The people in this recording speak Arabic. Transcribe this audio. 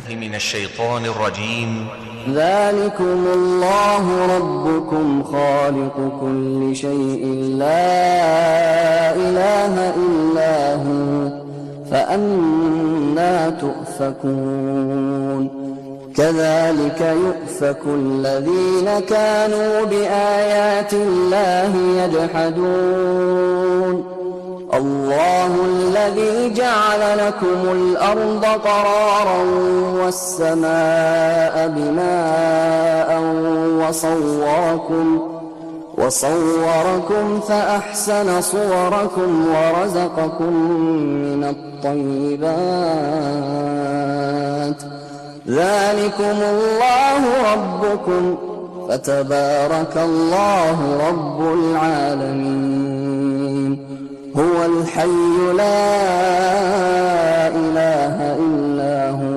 بالله من الشيطان الرجيم. ذلكم الله ربكم خالق كل شيء لا إله إلا هو فأنى تؤفكون كذلك يؤفك الذين كانوا بآيات الله يجحدون الله الذي جعل لكم الأرض قرارا والسماء بناء وصوركم فأحسن صوركم ورزقكم من الطيبات ذلكم الله ربكم فتبارك الله رب العالمين هو الحي لا إله إلا هو